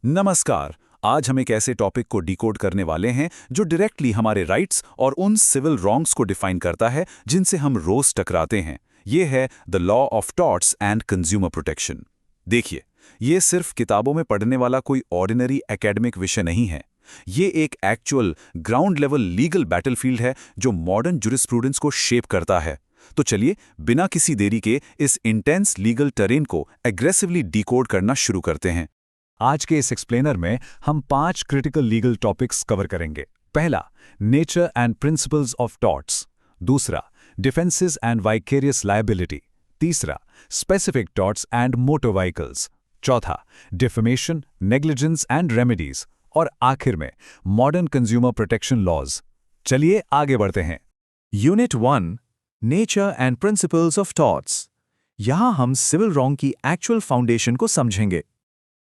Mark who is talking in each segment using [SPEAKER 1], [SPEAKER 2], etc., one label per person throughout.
[SPEAKER 1] नमस्कार। आज हम एक ऐसे टॉपिक को डिकोड करने वाले हैं जो डायरेक्टली हमारे राइट्स और उन सिविल रॉन्ग्स को डिफाइन करता है जिनसे हम रोज टकराते हैं। ये है the law of torts and consumer protection. देखिए, ये सिर्फ किताबों में पढ़ने वाला कोई ऑर्डिनरी एकेडमिक विषय नहीं है। ये एक actual ground level legal battlefield है जो मॉडर्न जुरिस्प्रूडेंस को शेप करता है। तो चलिए, बिना किसी देरी के इस इंटेंस लीगल टेरेन को एग्रेसिवली डिकोड करना शुरू करते हैं।
[SPEAKER 2] आज के इस एक्सप्लेनर में हम 5 क्रिटिकल लीगल टॉपिक्स कवर करेंगे। पहला, nature and principles of torts. दूसरा, डिफेंसेस एंड वाइकेरियस लायबिलिटी। तीसरा, specific torts and motor vehicles. चौथा, डिफेमेशन, नेग्लिजेंस एंड रेमेडीज। और आखिर में मॉडर्न कंज्यूमर प्रोटेक्शन लॉज। चलिए आगे बढ़ते हैं।
[SPEAKER 3] Unit 1, nature and principles of torts. यहां हम सिविल रॉन्ग की एक्चुअल फाउंडेशन को समझेंगे।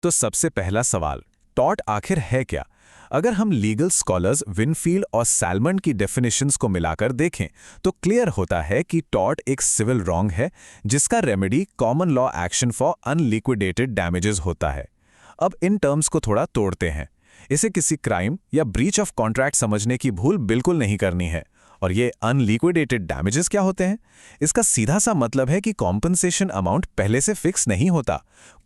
[SPEAKER 1] तो सबसे पहला सवाल, टॉर्ट आखिर है क्या? अगर हम लीगल स्कॉलर्स विनफील्ड और सैलमन की डेफिनेशंस को मिलाकर देखें तो क्लियर होता है कि टॉर्ट एक सिविल रॉन्ग है जिसका remedy common law action for unliquidated damages होता है। अब इन टर्म्स को थोड़ा तोड़ते हैं। इसे किसी क्राइम या ब्रीच ऑफ कॉन्ट्रैक्ट समझने की भूल बिल्कुल नहीं करनी है। और ये अनलिक्विडेटेड डैमेजेस क्या होते हैं? इसका सीधा सा मतलब है कि कॉम्पनसेशन अमाउंट पहले से फिक्स नहीं होता।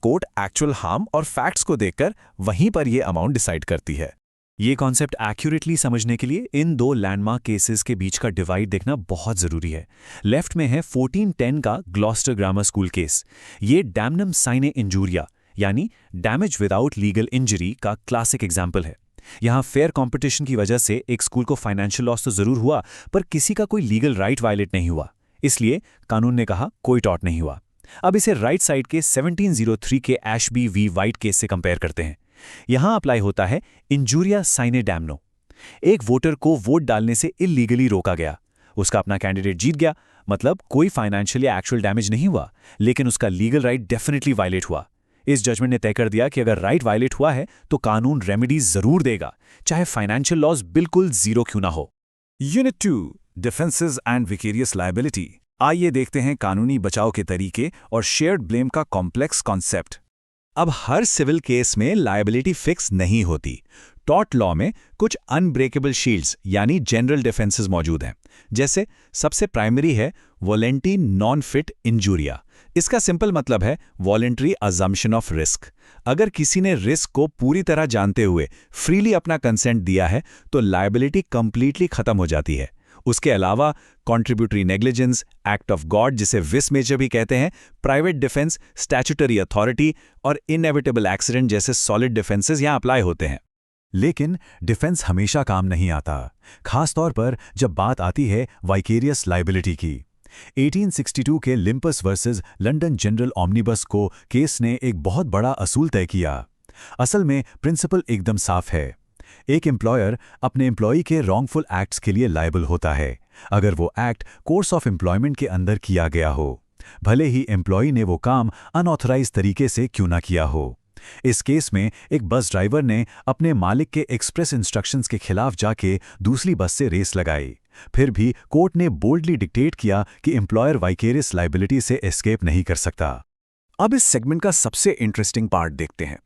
[SPEAKER 1] कोर्ट एक्चुअल हार्म और फैक्ट्स को देखकर वहीं पर ये अमाउंट डिसाइड करती है।
[SPEAKER 3] ये कॉन्सेप्ट एक्यूरेटली समझने के लिए इन दो लैंडमार्क केसेस के बीच का डिवाइड देखना बहुत जरूरी है। लेफ्ट में है 1410 का ग्लॉस्टर ग्रामर स्कूल केस। ये डैमनम साइने इंजूरिया यानी डैमेज विदाउट लीगल इंजरी का क्लासिक एग्जाम्पल है। यहाँ फेयर कंपटीशन की वजह से एक स्कूल को फाइनेंशियल लॉस तो जरूर हुआ, पर किसी का कोई लीगल राइट वायलेट नहीं हुआ। इसलिए कानून ने कहा कोई टॉर्ट नहीं हुआ। अब इसे राइट साइड के 1703 के एशबी वी वाइट केस से कंपेयर करते हैं। यहां अप्लाई होता है इंजूरिया साइने डैमनो। एक वोटर को वोट डालने से इल्लीगली रोका गया। उसका अपना कैंडिडेट जीत गया, मतलब कोई फाइनेंशियल या एक्चुअल डैमेज नहीं हुआ, लेकिन उसका लीगल राइट डेफिनेटली वायलेट हुआ। इस जजमेंट ने तय कर दिया कि अगर राइट वायलेट हुआ है तो कानून रेमेडीज जरूर देगा, चाहे फाइनेंशियल लॉस बिल्कुल जीरो क्यों ना हो।
[SPEAKER 1] Unit 2, defences and vicarious liability. आइए देखते हैं कानूनी बचाव के तरीके और शेयर्ड ब्लेम का कॉम्प्लेक्स कॉन्सेप्ट।
[SPEAKER 2] अब हर सिविल केस में लायबिलिटी फिक्स नहीं होती। टॉर्ट लॉ में कुछ अनब्रेकेबल शील्ड्स यानी जनरल डिफेंसेस मौजूद हैं। जैसे सबसे प्राइमरी है वॉलेंटी नॉन फिट इंजूरिया। इसका सिंपल मतलब है वॉलेंट्री अजम्पशन ऑफ रिस्क। अगर किसी ने रिस्क को पूरी तरह जानते हुए फ्रीली अपना कंसेंट दिया है तो लायबिलिटी कंप्लीटली खत्म हो जाती है। उसके अलावा contributory negligence, act of God जिसे विस मेजर भी कहते हैं, प्राइवेट डिफेंस, स्टैट्यूटरी अथॉरिटी और इनएविटेबल एक्सीडेंट जैसे सॉलिड डिफेंसेस यहां अप्लाई होते हैं। लेकिन डिफेंस हमेशा काम नहीं आता, खासतौर पर जब बात आती है वाइकेरियस लायबिलिटी की। 1862 के लिम्पस वर्सेस लंदन जनरल ऑमनिबस को केस ने एक बहुत बड़ा असूल तय किया। असल में प्रिंसिपल एकदम साफ है। एक एम्प्लॉयर अपने एम्प्लॉई के रॉन्गफुल एक्ट्स के लिए लायबल होता है अगर वो एक्ट कोर्स ऑफ एम्प्लॉयमेंट के अंदर किया गया हो, भले ही एम्प्लॉई ने वो काम अनऑथराइज तरीके से क्यों ना किया हो। इस केस में एक बस ड्राइवर ने अपने मालिक के एक्सप्रेस इंस्ट्रक्शंस के खिलाफ जाके दूसरी बस से रेस लगाई। फिर भी कोर्ट ने बोल्डली डिक्टेट किया कि एम्प्लॉयर वाइकेरियस लायबिलिटी से एस्केप नहीं कर सकता।
[SPEAKER 1] अब इस सेगमेंट का सबसे इंटरेस्टिंग पार्ट देखते हैं।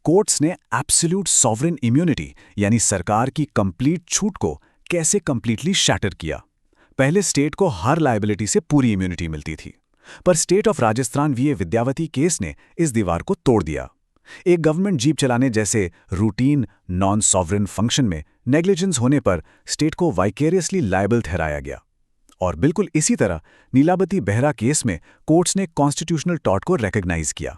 [SPEAKER 1] कोर्ट्स ने एब्सोल्यूट सॉवरेन इम्यूनिटी यानी सरकार की कंप्लीट छूट को कैसे कंप्लीटली शैटर किया। पहले स्टेट को हर लायबिलिटी से पूरी इम्यूनिटी मिलती थी, पर state of Rajasthan v Vidyavati case ने इस दीवार को तोड़ दिया। एक गवर्नमेंट जीप चलाने जैसे रूटीन नॉन सॉवरेन फंक्शन में नेग्लिजेंस होने पर स्टेट को वाइकेरियसली लायबल ठहराया गया। और बिल्कुल इसी तरह नीलावती बेहरा केस में कोर्ट्स ने कॉन्स्टिट्यूशनल टॉर्ट को रिकॉग्नाइज किया।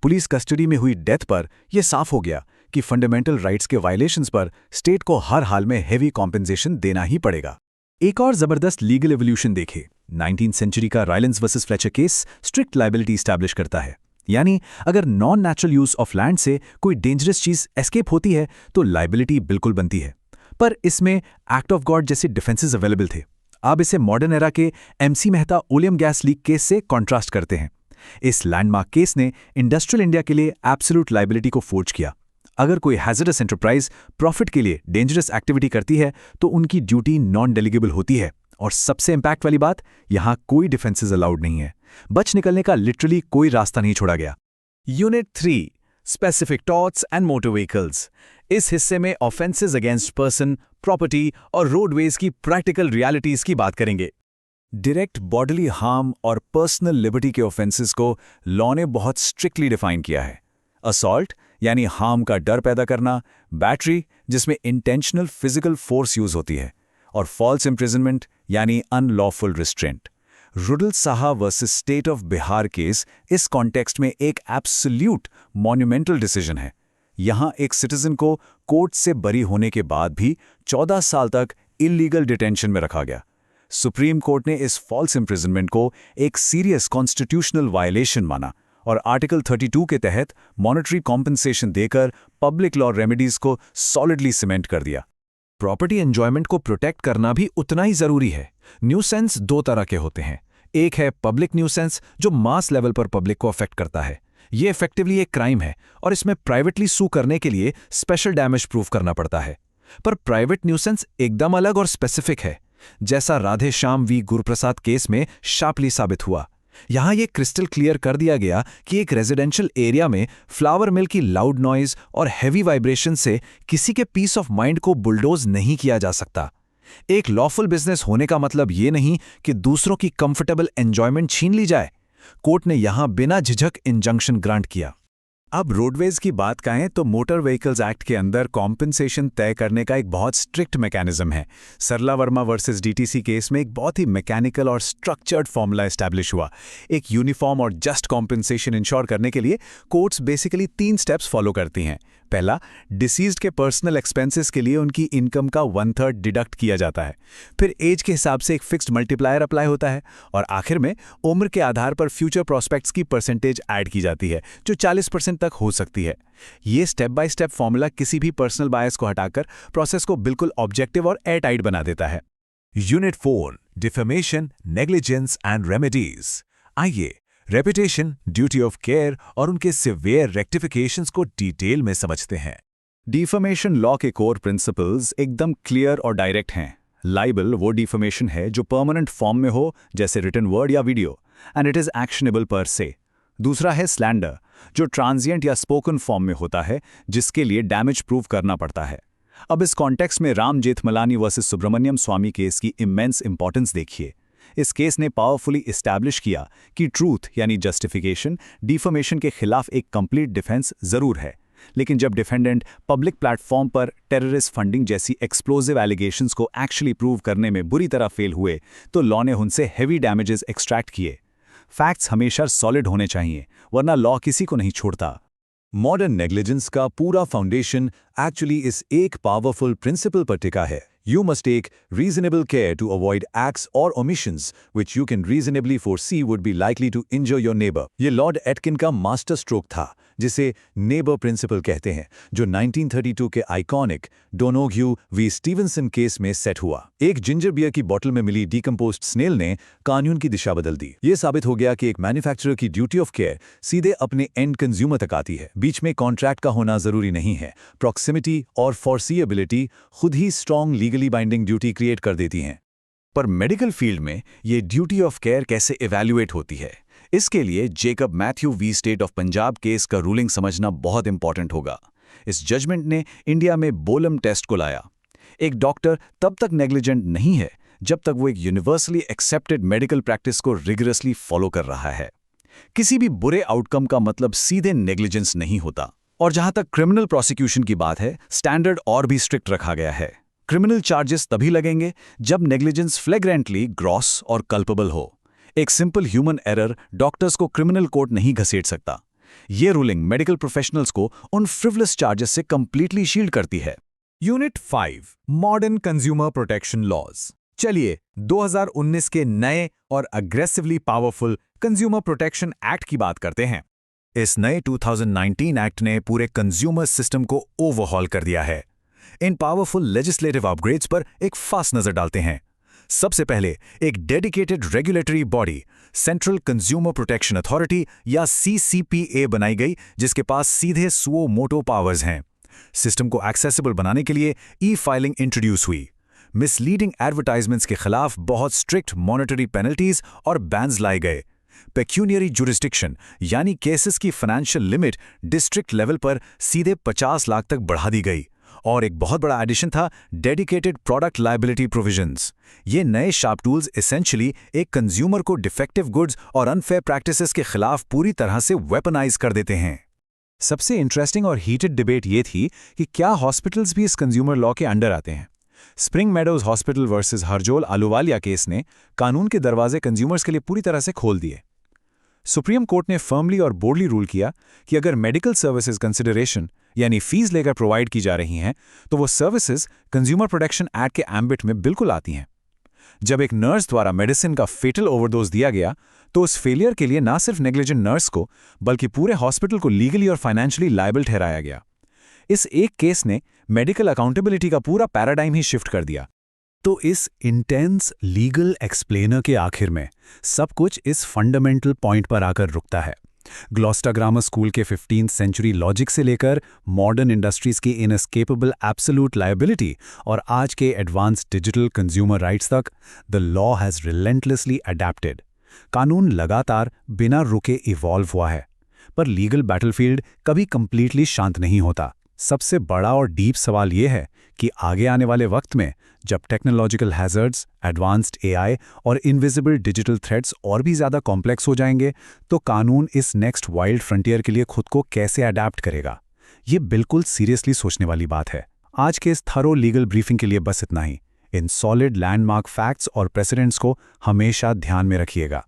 [SPEAKER 1] पुलिस कस्टडी में हुई डेथ पर यह साफ हो गया कि फंडामेंटल राइट्स के वायलेशंस पर स्टेट को हर हाल में हेवी कॉम्पेंसेशन देना ही पड़ेगा। एक और जबरदस्त लीगल एवोल्यूशन देखे। 19th सेंचुरी का Rylands versus Fletcher case strict liability establish करता है, यानी अगर non natural use of land से कोई डेंजरस चीज एस्केप होती है तो लायबिलिटी बिल्कुल बनती है। पर इसमें एक्ट ऑफ गॉड जैसे डिफेंसेस अवेलेबल थे। अब इसे मॉडर्न एरा के MC Mehta oleum gas leak case से कॉन्ट्रास्ट करते हैं। इस लैंडमार्क केस ने इंडस्ट्रियल इंडिया के लिए एब्सोल्यूट लायबिलिटी को फोर्ज किया। अगर कोई हैजर्डस एंटरप्राइज प्रॉफिट के लिए डेंजरस एक्टिविटी करती है तो उनकी ड्यूटी नॉन डेलीगेबल होती है। और सबसे इंपैक्ट वाली बात, यहां कोई डिफेंसेस अलाउड नहीं है। बच निकलने का लिटरली कोई रास्ता नहीं छोड़ा गया।
[SPEAKER 3] Unit 3,
[SPEAKER 2] specific torts and motor vehicles. इस हिस्से में ऑफेंसेस अगेंस्ट पर्सन, प्रॉपर्टी और रोडवेज की प्रैक्टिकल रियलिटीज की बात करेंगे। डायरेक्ट बॉडीली हार्म और पर्सनल लिबर्टी के ऑफेंसेस को लॉ ने बहुत स्ट्रिक्टली डिफाइन किया है। असॉल्ट यानी हार्म का डर पैदा करना, बैटरी जिसमें इंटेंशनल फिजिकल फोर्स यूज होती है, और फॉल्स इम्प्रिजनमेंट यानी unlawful restraint. Rudul Sah versus state of Bihar case इस कॉन्टेक्स्ट में एक एब्सोल्यूट मॉन्यूमेंटल डिसीजन है। यहां एक सिटीजन को कोर्ट से बरी होने के बाद भी 14 साल तक इलीगल डिटेंशन में रखा गया। सुप्रीम कोर्ट ने इस फॉल्स इम्प्रिजनमेंट को एक सीरियस कॉन्स्टिट्यूशनल वायलेशन माना और आर्टिकल 32 के तहत मॉनेटरी कॉम्पनसेशन देकर पब्लिक लॉ रेमेडीज को सॉलिडली सीमेंट कर दिया। प्रॉपर्टी एंजॉयमेंट को प्रोटेक्ट करना भी उतना ही जरूरी है। न्यूसेंस दो तरह के होते हैं। एक है पब्लिक न्यूसेंस, जो मास लेवल पर पब्लिक को अफेक्ट करता है। ये इफेक्टिवली एक क्राइम है और इसमें प्राइवेटली सू करने के लिए स्पेशल डैमेज प्रूफ करना पड़ता है। पर प्राइवेट न्यूसेंस एकदम अलग और स्पेसिफिक है, जैसा राधे श्याम वी गुरुप्रसाद केस में शार्पली साबित हुआ। यहां यह क्रिस्टल क्लियर कर दिया गया कि एक रेजिडेंशियल एरिया में फ्लावर मिल की लाउड नॉइज और हैवी वाइब्रेशन से किसी के पीस ऑफ माइंड को बुलडोज नहीं किया जा सकता। एक लॉफुल बिजनेस होने का मतलब ये नहीं कि दूसरों की कंफर्टेबल एंजॉयमेंट छीन ली जाए। कोर्ट ने यहां बिना झिझक इंजंक्शन ग्रांट किया। अब रोडवेज की बात करें तो मोटर व्हीकल्स एक्ट के अंदर कॉम्पनसेशन तय करने का एक बहुत स्ट्रिक्ट मैकेनिज्म है। सरला वर्मा वर्सेस डीटीसी केस में एक बहुत ही मैकेनिकल और स्ट्रक्चर्ड फॉर्मूला एस्टैब्लिश हुआ। एक यूनिफॉर्म और जस्ट कॉम्पनसेशन इंश्योर करने के लिए कोर्ट्स बेसिकली 3 स्टेप्स फॉलो करती हैं। पहला, डिसीज्ड के पर्सनल एक्सपेंसेस के लिए उनकी इनकम का 1/3 डिडक्ट किया जाता है। फिर एज के हिसाब से एक फिक्स्ड मल्टीप्लायर अप्लाई होता है और आखिर में उम्र के आधार पर फ्यूचर प्रोस्पेक्ट्स की परसेंटेज ऐड की जाती है, जो 40% तक हो सकती है। ये स्टेप बाय स्टेप फॉर्मूला किसी भी पर्सनल बायस को हटाकर प्रोसेस को बिल्कुल ऑब्जेक्टिव और एयर टाइट बना देता है। Unit 4, defamation, negligence and remedies. आइए रेपुटेशन, ड्यूटी ऑफ केयर और उनके सिवियर रेक्टिफिकेशंस को डिटेल में समझते हैं। डिफेमेशन लॉ के कोर प्रिंसिपल्स एकदम क्लियर और डायरेक्ट हैं। लाइबल वो डिफेमेशन है जो परमानेंट फॉर्म में हो, जैसे रिटन वर्ड या video, and it is actionable पर से। दूसरा है स्लैंडर, जो ट्रांजिएंट या स्पोकन फॉर्म में होता है, जिसके लिए डैमेज प्रूव करना पड़ता है। अब इस कॉन्टेक्स्ट में राम जेठमलानी वर्सेस सुब्रमण्यम स्वामी केस की इमेंस इंपॉर्टेंस देखिए। इस केस ने पावरफुली एस्टैब्लिश किया कि ट्रूथ यानी जस्टिफिकेशन डिफेमेशन के खिलाफ एक कंप्लीट डिफेंस जरूर है, लेकिन जब डिफेंडेंट पब्लिक प्लेटफॉर्म पर टेररिस्ट फंडिंग जैसी एक्सप्लोजिव एलिगेशंस को एक्चुअली प्रूव करने में बुरी तरह फेल हुए, तो लॉ ने उनसे हेवी डैमेजेस एक्सट्रैक्ट किए। फैक्ट्स हमेशा सॉलिड होने चाहिए, वरना लॉ किसी को नहीं छोड़ता। मॉडर्न नेग्लिजेंस का पूरा फाउंडेशन एक्चुअली इस एक पावरफुल प्रिंसिपल पर टिका है। You must take reasonable care to avoid acts or omissions which you can reasonably foresee would be likely to injure your neighbor। ये लॉर्ड एटकिन का मास्टर स्ट्रोक था, जिसे नेबर प्रिंसिपल कहते हैं, जो 1932 के iconic Donoghue v Stevenson case में set हुआ। एक जिंजर बियर की बोतल में मिली डिकम्पोज्ड स्नेल ने कानून की दिशा बदल दी। ये साबित हो गया कि एक मैन्युफैक्चरर की ड्यूटी ऑफ केयर सीधे अपने एंड कंज्यूमर तक आती है। बीच में कॉन्ट्रैक्ट का होना जरूरी नहीं है। प्रॉक्सिमिटी और फॉरसीएबिलिटी खुद ही strong legally binding duty create कर देती हैं। पर मेडिकल फील्ड में ये ड्यूटी ऑफ केयर कैसे इवैल्यूएट होती है, इसके लिए Jacob Mathew v state of Punjab case का रूलिंग समझना बहुत इंपॉर्टेंट होगा। इस जजमेंट ने इंडिया में बोलम टेस्ट को लाया। एक डॉक्टर तब तक नेग्लिजेंट नहीं है जब तक वो एक यूनिवर्सली एक्सेप्टेड मेडिकल प्रैक्टिस को रिगरसली फॉलो कर रहा है। किसी भी बुरे आउटकम का मतलब सीधे नेग्लिजेंस नहीं होता। और जहां तक क्रिमिनल प्रोसिक्यूशन की बात है, स्टैंडर्ड और भी स्ट्रिक्ट रखा गया है। क्रिमिनल चार्जेस तभी लगेंगे जब नेग्लिजेंस फ्लैग्रेंटली ग्रॉस और कल्पेबल हो। एक सिंपल ह्यूमन एरर डॉक्टर्स को क्रिमिनल कोर्ट नहीं घसीट सकता। ये रूलिंग मेडिकल प्रोफेशनल्स को उन फ्रिवलेस चार्जेस से कंप्लीटली शील्ड करती है।
[SPEAKER 4] Unit 5, modern consumer protection laws. चलिए 2019 के नए और aggressively powerful consumer protection act की बात करते हैं।
[SPEAKER 2] इस नए 2019 एक्ट ने पूरे कंज्यूमर सिस्टम को ओवरहॉल कर दिया है। इन पावरफुल लेजिस्लेटिव अपग्रेड्स पर एक फास्ट नजर डालते हैं। सबसे पहले एक dedicated regulatory body central consumer protection authority या CCPA बनाई गई, जिसके पास सीधे सुओ मोटो पावर्स हैं। सिस्टम को एक्सेसिबल बनाने के लिए ई-फाइलिंग इंट्रोड्यूस हुई। मिसलीडिंग एडवर्टाइजमेंट्स के खिलाफ बहुत स्ट्रिक्ट मॉनेटरी पेनल्टीज और बैन्स लाए गए।
[SPEAKER 1] पेक्यूनियरी जुरिस्डिक्शन यानी केसेस की फाइनेंशियल लिमिट डिस्ट्रिक्ट लेवल पर सीधे 50 लाख तक बढ़ा दी गई। और एक बहुत बड़ा एडिशन था डेडिकेटेड प्रोडक्ट लायबिलिटी प्रोविजंस। ये नए शार्प टूल्स एसेंशियली एक कंज्यूमर को डिफेक्टिव गुड्स और अनफेयर प्रैक्टिसेस के खिलाफ पूरी तरह से वेपनाइज कर देते हैं।
[SPEAKER 2] सबसे इंटरेस्टिंग और हीटेड डिबेट ये थी कि क्या हॉस्पिटल्स भी इस कंज्यूमर लॉ के अंडर आते हैं। Spring Meadows hospital versus Harjol Ahluwalia case ने कानून के दरवाजे कंज्यूमर्स के लिए पूरी तरह से खोल दिए। सुप्रीम कोर्ट ने फर्मली और बोल्डली रूल किया कि अगर मेडिकल सर्विसेज कंसिडरेशन यानी फीस लेकर प्रोवाइड की जा रही हैं तो वो सर्विसेज कंज्यूमर प्रोटेक्शन एक्ट के एम्बिट में बिल्कुल आती हैं। जब एक नर्स द्वारा मेडिसिन का फेटल ओवरडोज दिया गया तो उस फेलियर के लिए ना सिर्फ नेग्लिजेंट नर्स को बल्कि पूरे हॉस्पिटल को लीगली और फाइनेंशियली लायबल ठहराया गया। इस एक केस ने मेडिकल अकाउंटेबिलिटी का पूरा पैराडाइम ही शिफ्ट कर दिया।
[SPEAKER 3] तो इस इंटेंस लीगल एक्सप्लेनर के आखिर में सब कुछ इस फंडामेंटल पॉइंट पर आकर रुकता है। ग्लॉस्टर ग्रामर स्कूल के 15th सेंचुरी लॉजिक से लेकर मॉडर्न इंडस्ट्रीज की इनएस्केपेबल एब्सोल्यूट लायबिलिटी और आज के एडवांस डिजिटल कंज्यूमर राइट्स तक, the law has relentlessly adapted. कानून लगातार बिना रुके इवॉल्व हुआ है, पर लीगल बैटलफील्ड कभी कंप्लीटली शांत नहीं होता। सबसे बड़ा और डीप सवाल यह है कि आगे आने वाले वक्त में जब टेक्नोलॉजिकल हैजर्ड्स, एडवांस्ड एआई और इनविजिबल डिजिटल थ्रेट्स और भी ज़्यादा कॉम्प्लेक्स हो जाएंगे, तो कानून इस नेक्स्ट वाइल्ड फ्रंटियर के लिए खुद को कैसे अडैप्ट करेगा, ये बिल्कुल सीरियसली सोचने वाली बात है। आज के इस थरो लीगल ब्रीफिंग के लिए बस इतना ही। इन सॉलिड लैंडमार्क फैक्ट्स और प्रेसिडेंट्स को हमेशा ध्यान में रखिएगा।